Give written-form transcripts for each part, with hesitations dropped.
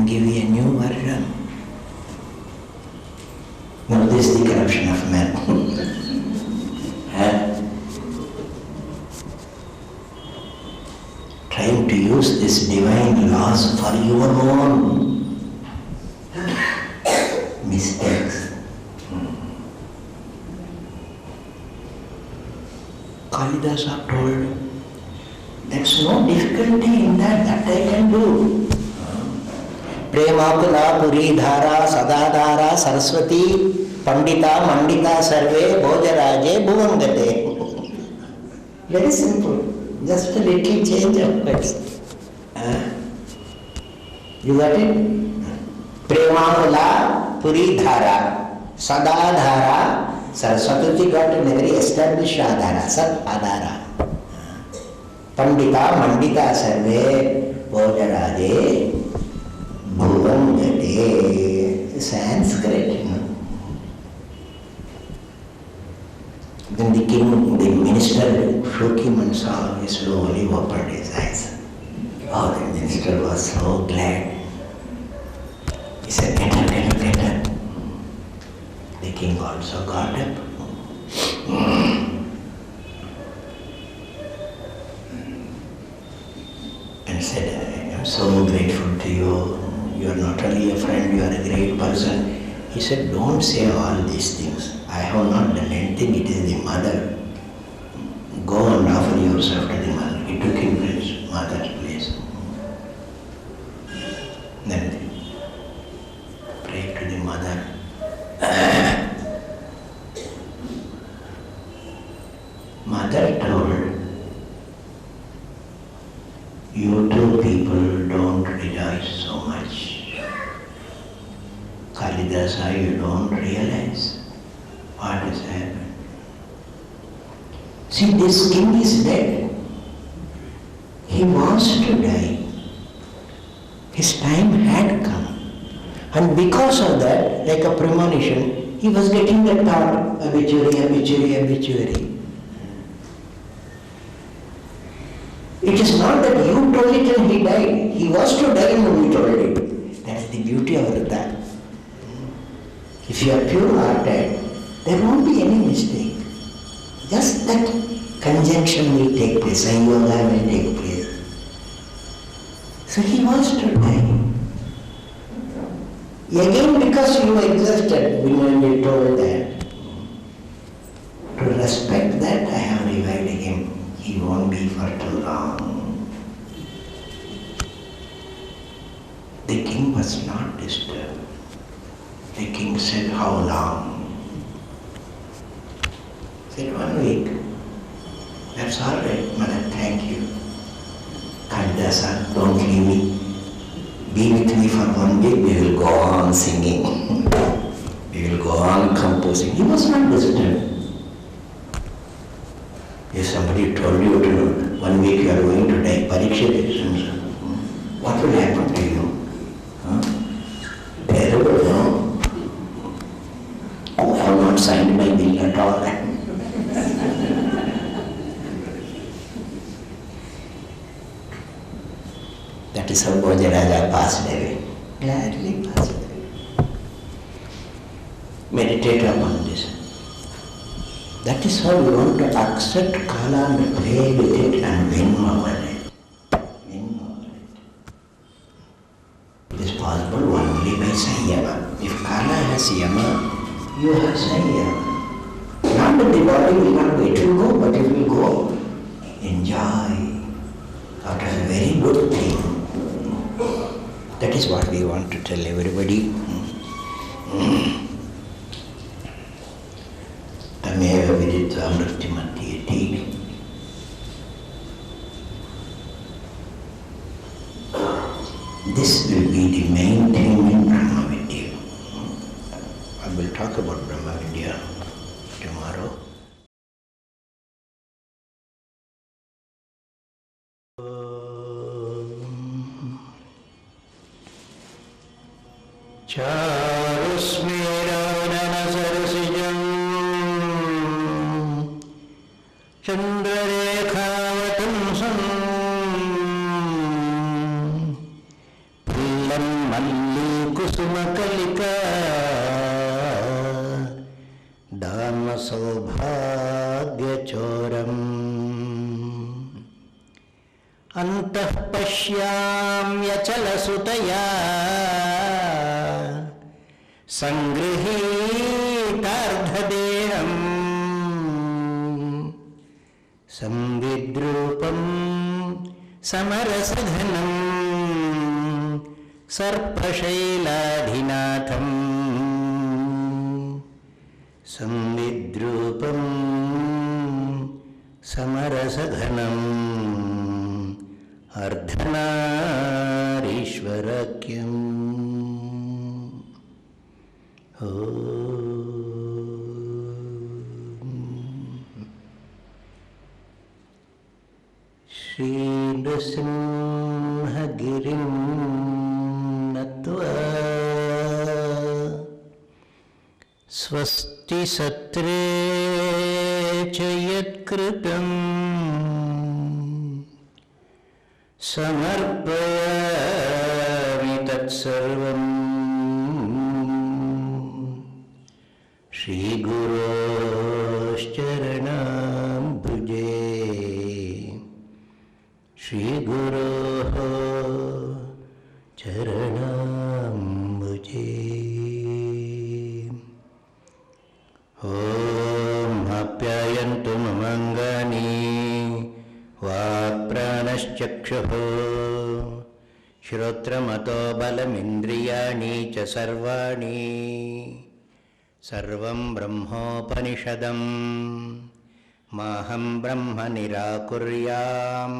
and give you a new version. Now this is the corruption of man. Trying to use this divine laws for your own mistakes. Kalidasa told, there's no difficulty in that, that I can do. Premakula Puri Dhara Sadadhara Saraswati Pandita Mandita Sarve Bhojaraje Bhuvangate. Very simple. Just a little change of words. You got it? Premakula Puri Dhara Sadadhara Saraswati got a very established Adhara, Sat Adhara. Pandita Mandita Sarve Bhojaraje Bhuvangate. Sanskrit. Then the king, the minister, shook him and saw, he slowly opened his eyes. Oh, the minister was so glad. He said, get up. The king also got up. And said, I am so grateful to you. You are not only a friend, you are a great person. He said, don't say all these things. I have not done anything, it is the mother. Go and offer yourself to the mother. He took him to his mother's place. Then prayed to the mother. Mother told, you two people don't rejoice so much. Kalidasa, you don't realize what has happened. See, this king is dead. He wants to die. His time had come. And because of that, like a premonition, he was getting the thought, obituary. It is not that you told it and he died. He was to die and we told it. That's the beauty of Vrita. If you are pure-hearted, there won't be any mistake. Just that conjunction will take place, Sanyoga will take place. So he was to die. Again, because you existed when you told that, to respect that, I have revived him. He won't be for too long. The king was not disturbed. The king said, how long? He said, 1 week. That's all right, mother, thank you. Kalidasa, don't leave me. Be with me for 1 week, we will go on singing. We will go on composing. He was not disturbed. If somebody told you to 1 week you are going to die, pariksha exams, what will happen to you? Terrible, no? Oh, I have not signed my bill at all. That is how Bhojaraja passed away. Gladly passed away. Meditate upon this. That is how we want to accept Kala and play with it and win over it. Win over it. It is possible only by Sanyama. If Kala has Yama, you have Sanyama. Not that the body will not go, it will go, but it will go. Enjoy out of a very good thing. That is what we want to tell everybody. Tameva viditva mrityamatiyati. This will be the main theme in Brahma Vidya. I will talk about Brahma Vidya tomorrow. Charusmirana Chandrarekhavatansam Pillam మల్లి కుసుమ కలిక దామ సౌభాగ్య చోరం అంతః పశ్యామ్యచలసుతయా సంగృహీతార్ధదేహం సంవిద్రూపం సమరసఘనం సర్పశైలాధినాథం సంవిద్రూపం సమరసఘనం అర్ధనారీశ్వరక్యం. శ్రీ నృసింహగిరిం నత్వా స్వస్తి సత్రే చ యత్కృతం సమర్పయామి తత్సర్వం శ్రీగురోశ్చరణాంబుజే శ్రీగురోః చరణాంబుజే. ఓం ఆప్యాయంతు మమాంగాని వాక్ప్రాణశ్చక్షుః శ్రోత్రమతో బలమింద్రియాణి చ సర్వాణి సర్వం బ్రహ్మోపనిషదం మాహం బ్రహ్మ నిరాకుర్యాం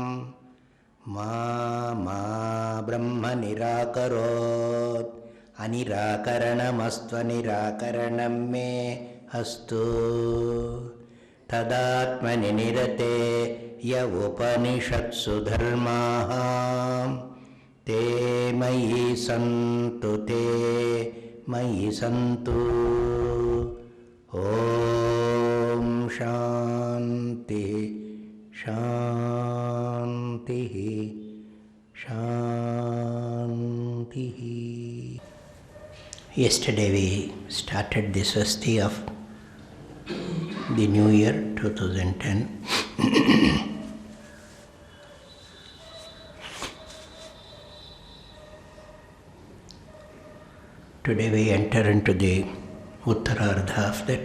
మా బ్రహ్మ నిరాకరోత్ అనిరాకరణమస్త్వనిరాకరణం మే అస్తు. తదాత్మని నిరతే య ఉపనిషత్సు ధర్మాః తే మయి సంతు తే మయి సంతు. ఓం శాంతి శాంతి శాంతి. Yesterday we started the Swasti of the new year 2010. Today we enter into the Uttarardha of that.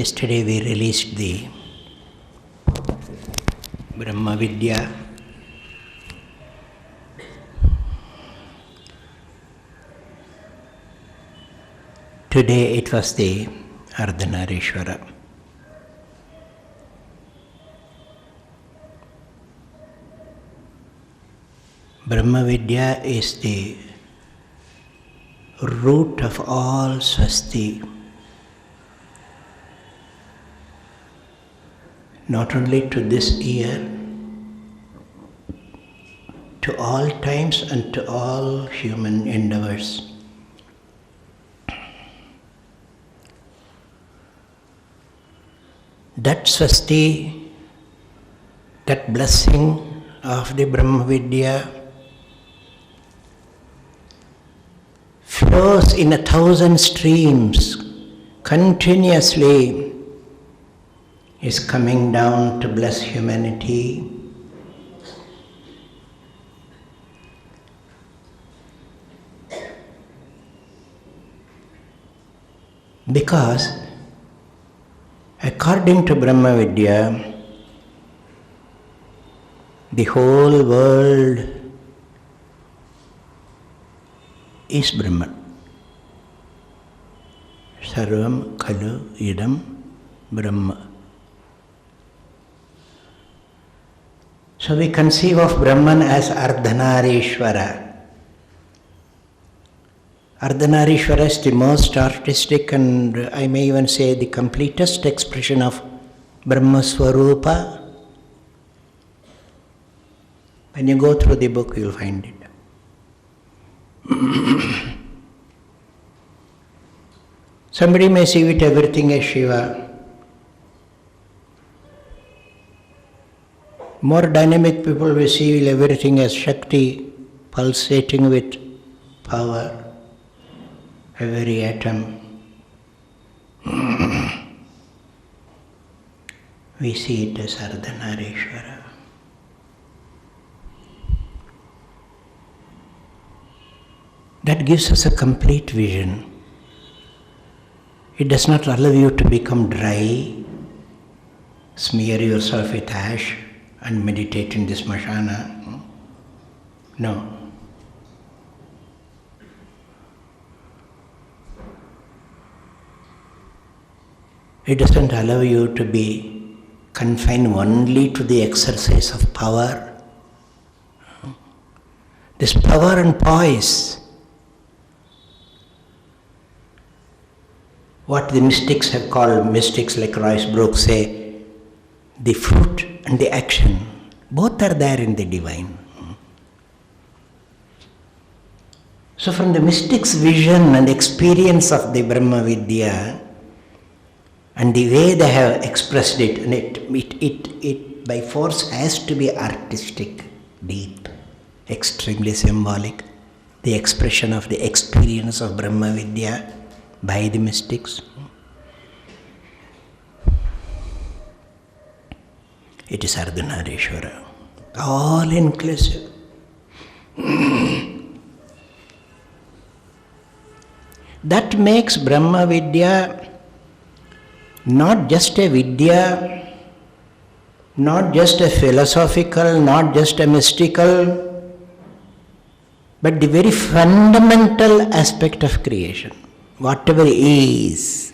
Yesterday we released the Brahma Vidya. Today it was the Ardhanarishwara. Brahma Vidya is the root of all Swasti. Not only to this year, to all times and to all human endeavors. That Swasti, that blessing of the Brahma Vidya flows in 1,000 streams continuously, is coming down to bless humanity. Because according to Brahma Vidya, the whole world is Brahman. Sarvam khalu idam Brahma. So we conceive of Brahman as Ardhanarishwara. Ardhanarishwara is the most artistic and I may even say the completest expression of Brahma Swarupa. When you go through the book, you will find it. Somebody may see it everything as Shiva. More dynamic people will see everything as Shakti, pulsating with power, every atom. We see it as Ardhanarishvara. That gives us a complete vision. It does not allow you to become dry, smear yourself with ash and meditate in this mashana. No. It doesn't allow you to be confined only to the exercise of power. This power and poise, what the mystics have called, mystics like Royce Brooks say, the fruit and the action, both are there in the divine. So from the mystic's vision and experience of the Brahma Vidya, and the way they have expressed it, and it by force has to be artistic, deep, extremely symbolic, the expression of the experience of Brahma Vidya by the mystics. It is Ardhanarishvara, all inclusive. That makes Brahma Vidya not just a Vidya, not just a philosophical, not just a mystical, but the very fundamental aspect of creation. Whatever is.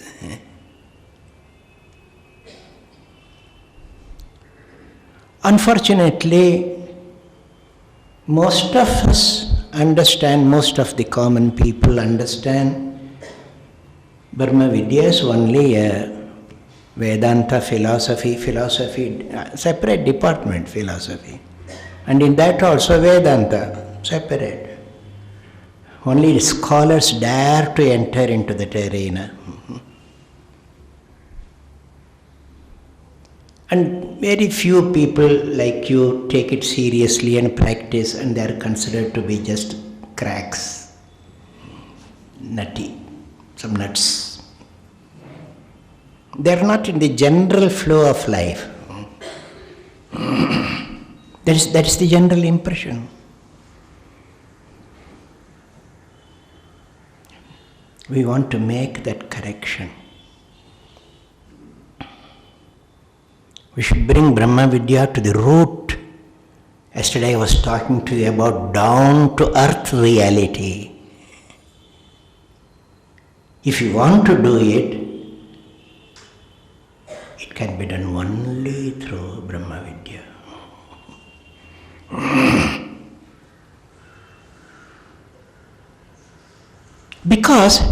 Unfortunately, most of us understand, most of the common people understand Brahma Vidya is only a Vedanta philosophy, separate department philosophy. And in that also Vedanta, separate. Only scholars dare to enter into that arena. And very few people like you take it seriously and practice, and they are considered to be just cracks, nutty, some nuts. They are not in the general flow of life. That is the general impression. We want to make that correction. We should bring Brahma Vidya to the root. Yesterday I was talking to you about down to earth reality. If you want to do it, it can be done only through Brahma Vidya. Because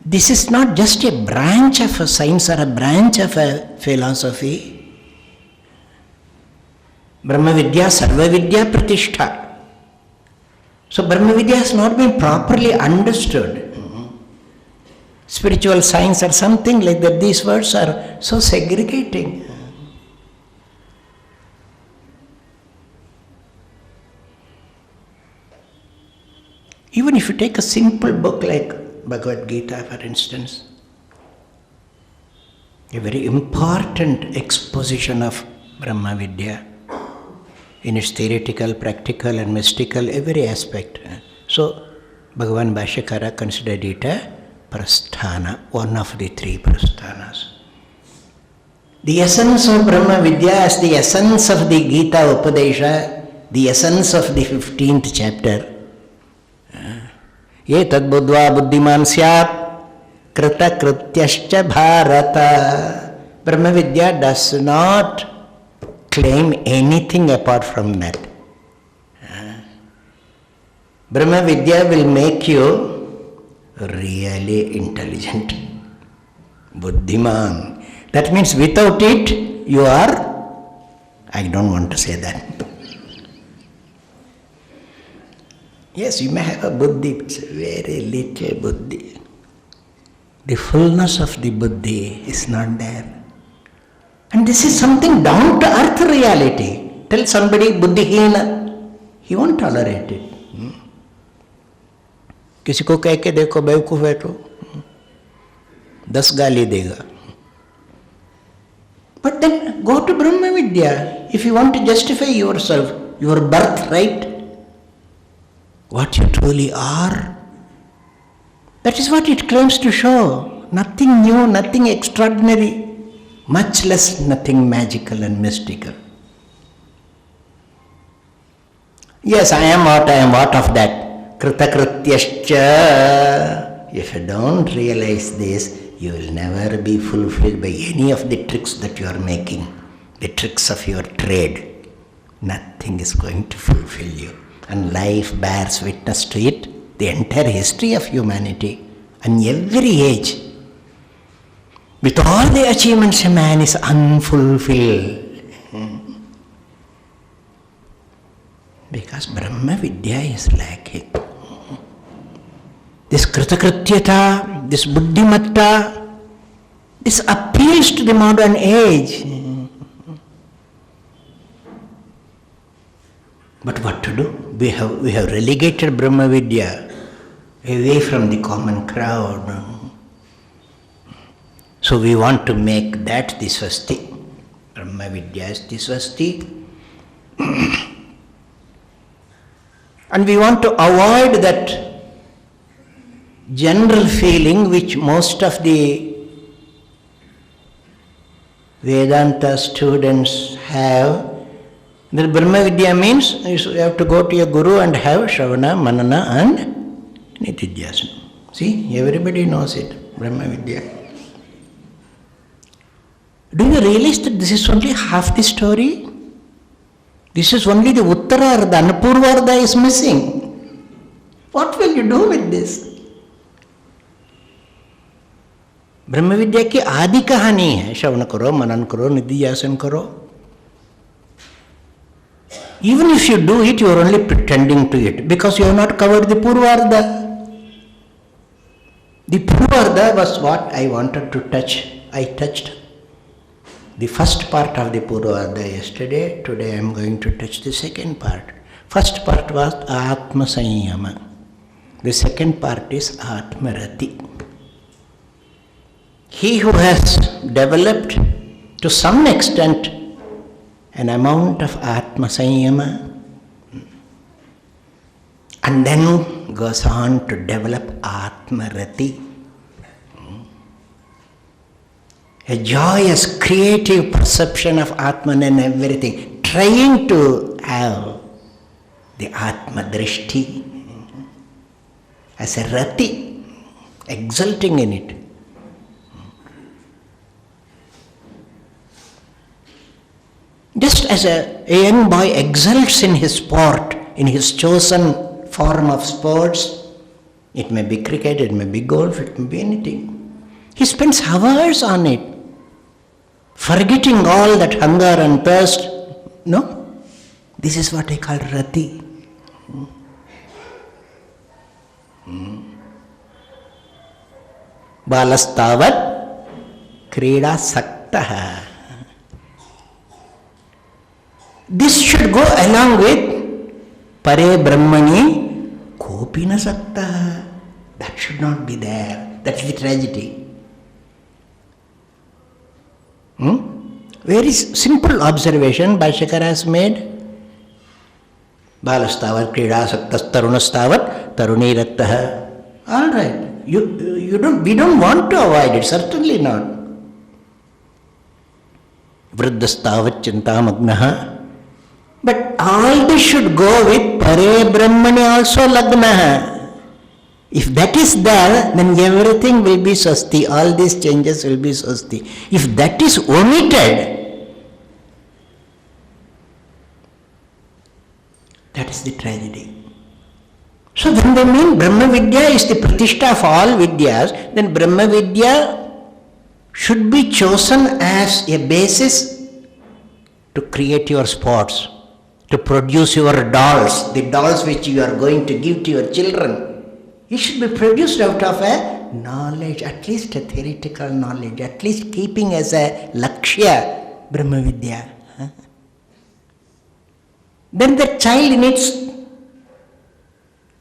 this is not just a branch of a science or a branch of a philosophy. Brahma Vidya, Sarva Vidya Pratishtha. So Brahma Vidya has not been properly understood. Spiritual science or something like that, these words are so segregating. Even if you take a simple book like Bhagavad Gita, for instance, a very important exposition of Brahma Vidya in its theoretical, practical and mystical, every aspect. So, Bhagavan Bhashyakara considered it a prasthana, one of the three prasthanas. The essence of Brahma Vidya is the essence of the Gita Upadesha, the essence of the 15th chapter. Ye tad buddhva buddhiman syat krita krityascha bharata. Brahma Vidya does not claim anything apart from that. Brahma Vidya will make you really intelligent. Buddhiman. That means without it, you are, I don't want to say that. Yes, you may have a buddhi, but it's a very little buddhi. The fullness of the buddhi is not there. And this is something down to earth reality. Tell somebody buddhihina, he won't tolerate it. किसी को कह के देखो बेवकूफ है तो 10 गाली देगा. But then go to Brahma Vidya. If you want to justify yourself, your birthright, what you truly are, that is what it claims to show. Nothing new, nothing extraordinary, much less nothing magical and mystical. Yes, I am what of that? Kritakrityascha. If you don't realize this, you will never be fulfilled by any of the tricks that you are making, the tricks of your trade. Nothing is going to fulfill you. And life bears witness to it, the entire history of humanity, and every age. With all the achievements, a man is unfulfilled. Because Brahma Vidya is lacking. This Kritakrityata, this Buddhimatta, this appeals to the modern age. But what to do? We have relegated Brahma Vidya away from the common crowd. So we want to make that the Swasti. Brahma Vidya is the Swasti. And we want to avoid that general feeling which most of the Vedanta students have, that Brahma Vidya means you have to go to your guru and have Shravana, Manana and Nitidhyasana. See, everybody knows it, Brahma Vidya. Do you realize that this is only half the story? This is only the Uttarartha, and Purvartha is missing. What will you do with this? ब्रह्म विद्या की आदि कहानी है, श्रवण करो, मनन करो, निधिध्यासन करो. Even if you do it, you are only pretending to it, because you have not covered the Purvartha. The Purvartha was what I wanted to touch. I touched the first part of the Purvartha yesterday. Today I am going to touch the second part. First part was Atma Sanyama. The second part is Atma Rati. He who has developed to some extent an amount of Atma Sanyama and then goes on to develop Atma Rati, a joyous, creative perception of Atman and everything, trying to have the Atma Drishti as a Rati, exulting in it. Just as a young boy exults in his sport, in his chosen form of sports, it may be cricket, it may be golf, it may be anything. He spends hours on it, forgetting all that hunger and thirst. No, this is what I call Rati. Balastavat Krida Saktaha. This should go along with Pare Brahmani Kopina Saktaha. That should not be there. That's the tragedy. Very simple observation Bhashyakara has made. Balastavat Krida Saktas Tarunastavat Taruni Rattaha. All right. We don't want to avoid it, certainly not. Vriddhastavat Chintamagnaha. But all this should go with Pare Brahmani also Lagnaha. If that is there, then everything will be Swasti. All these changes will be Swasti. If that is omitted, that is the tragedy. So when they mean Brahma Vidya is the Pratishtha of all Vidyas, then Brahma Vidya should be chosen as a basis to create your sports, to produce your dolls, the dolls which you are going to give to your children. It should be produced out of a knowledge, at least a theoretical knowledge, at least keeping as a lakshya Brahma Vidya. Then the child in its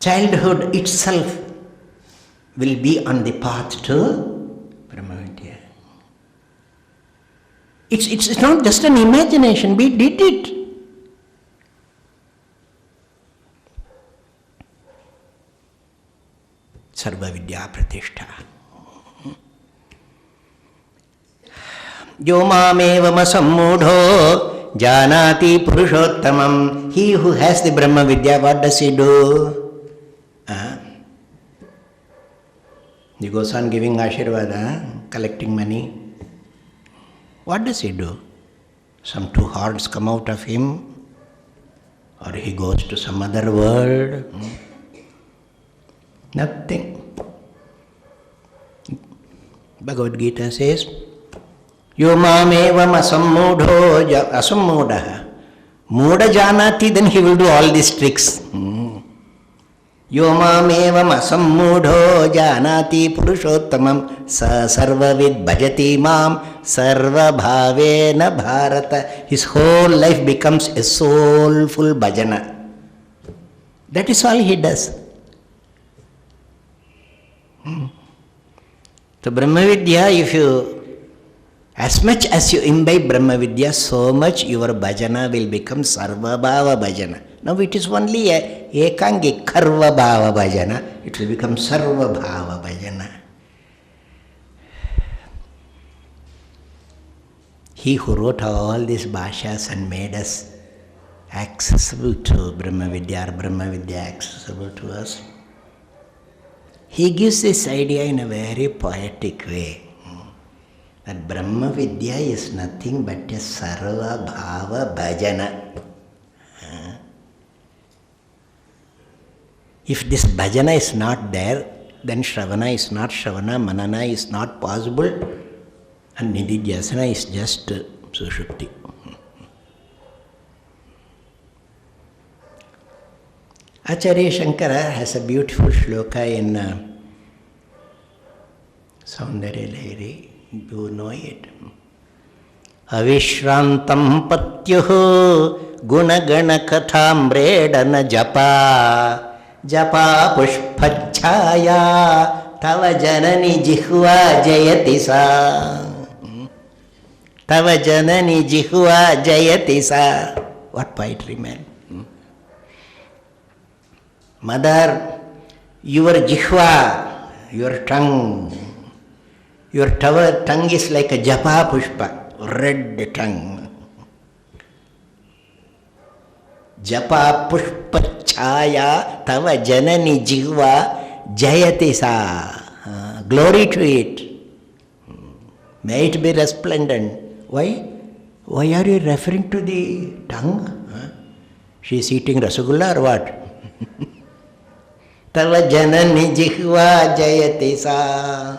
childhood itself will be on the path to Brahma Vidya. It's not just an imagination, we did it. Sarva Vidya Pratishtha. Yo mamevam sammudho janati purushottamam. He who has the Brahma Vidya, what does he do? He goes on giving Ashirvada, collecting money. What does he do? Some two horns come out of him, or he goes to some other world? Nothing. Bhagavad Gita says, Yo mamevam asammudaha. Muda janati, then he will do all these tricks. Yo mamevam asammudho janati purushottamam sa sarvavid bhajati mam sarva bhavena bharata. His whole life becomes a soulful bhajana. That is all he does. So Brahma Vidya, as much as you imbibe Brahma Vidya, so much your bhajana will become sarva bhava bhajana. Now it is only a ekangi karva bhava bhajana, it will become sarva bhava bhajana. He who wrote all these bhashas and made us accessible to Brahma Vidya, or Brahma Vidya accessible to us, he gives this idea in a very poetic way, that Brahma Vidya is nothing but a sarva bhava bhajana. If this bhajana is not there, then Shravana is not Shravana, Manana is not possible, and Nididhyasana is just Sushupti. Acharya Shankara has a beautiful shloka in Saundarya Lahiri. You know it. Avishrantam patyuhu gunagana kathamredana japa japa pushpachaya tava janani jihva jayati sa. Tava janani jihva jayati sa. What poetry, man. Mother, your jihva, your tongue is like a japa pushpa, red tongue. Japa pushpa chaya tava janani jihva jayati sa. Glory to it. May it be resplendent. Why? Why are you referring to the tongue? She is eating rasagulla or what? Tava janani jihva jayati sa.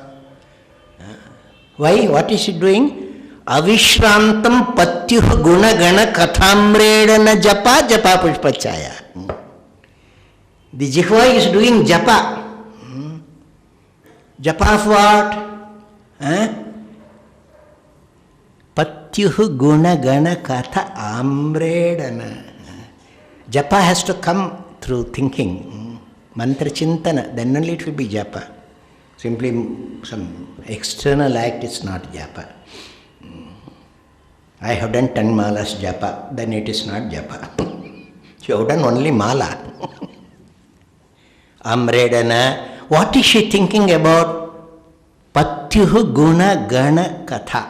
Why? What is she doing? Avishrantam patyuh guna gana kathamredana japa japa pushpachaya. The jihva is doing japa. Japa of what? Patyuh guna gana katha amredana. Japa has to come through thinking. Mantra chintana, then only it will be japa. Simply some external act is not japa. I have done 10 malas japa, then it is not japa. You have done only mala. Amredana, what is she thinking about? Patyuh guna gana katha.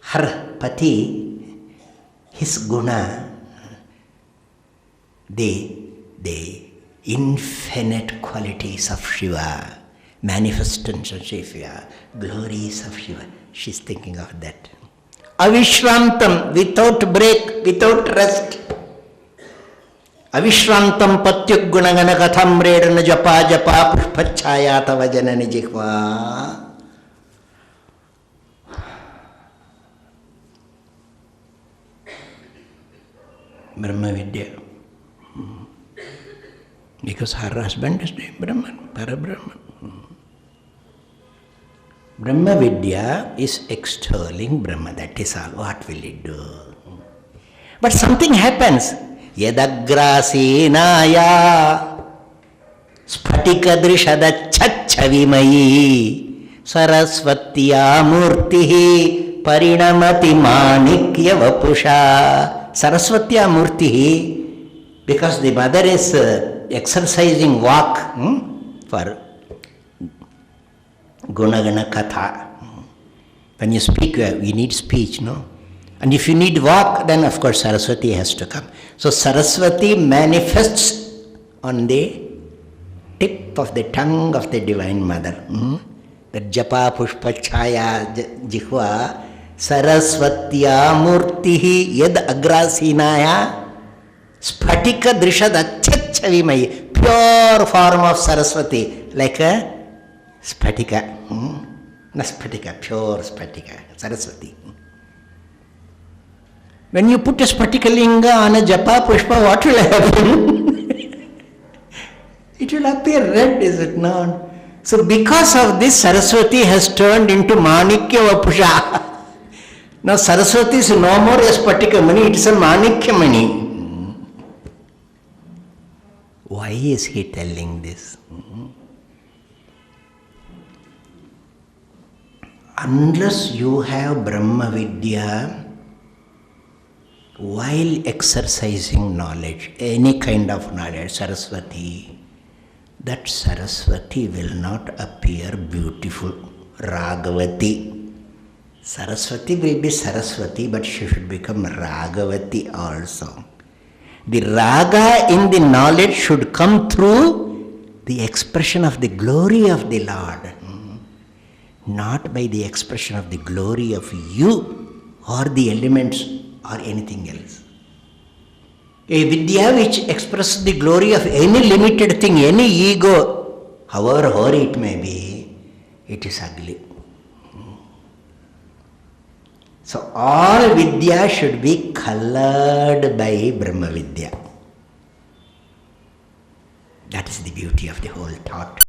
Her pati, his guna, the infinite qualities of Shiva, manifestations of Shiva, glories of Shiva. She's thinking of that. Avishrantam, without break, without rest. Avishrantam patyuk gunagana katham redana japa japa pushpachaya tava janani jihva. Brahma Vidya. Because her husband is doing Brahman, Parabrahman. Brahma Vidya is extolling Brahma. That is all. What will it do? But something happens. Yadagrasinaya Spatikadrishadachchavimayi Sarasvatya Murtihi Parinamati Manikya Vapusha. Sarasvatya Murtihi, because the mother is exercising walk for Gunagana Katha. When you speak, you need speech, no? And if you need walk, then of course Saraswati has to come. So Saraswati manifests on the tip of the tongue of the Divine Mother. The Japa Pushpa Chaya Jihva Sarasvatya Murtihi Yad Agrasinaya Spatika Drishadachchavimayi. Pure form of Saraswati, like a Spatika. Not Spatika, pure Spatika, Saraswati. When you put a Spatika Linga on a Japa Pushpa, what will happen? It will appear red, is it not? So because of this, Saraswati has turned into Manikya Vapusha. Now Saraswati is no more a Spatika Mani, it is a Manikya Mani. Why is he telling this? Unless you have Brahma Vidya, while exercising knowledge, any kind of knowledge, Saraswati, that Saraswati will not appear beautiful. Ragavati. Saraswati will be Saraswati, but she should become Ragavati also. The raga in the knowledge should come through the expression of the glory of the Lord, not by the expression of the glory of you or the elements or anything else. A Vidya which expresses the glory of any limited thing, any ego, however hoary it may be, it is ugly. So all Vidya should be colored by Brahma Vidya. That is the beauty of the whole thought.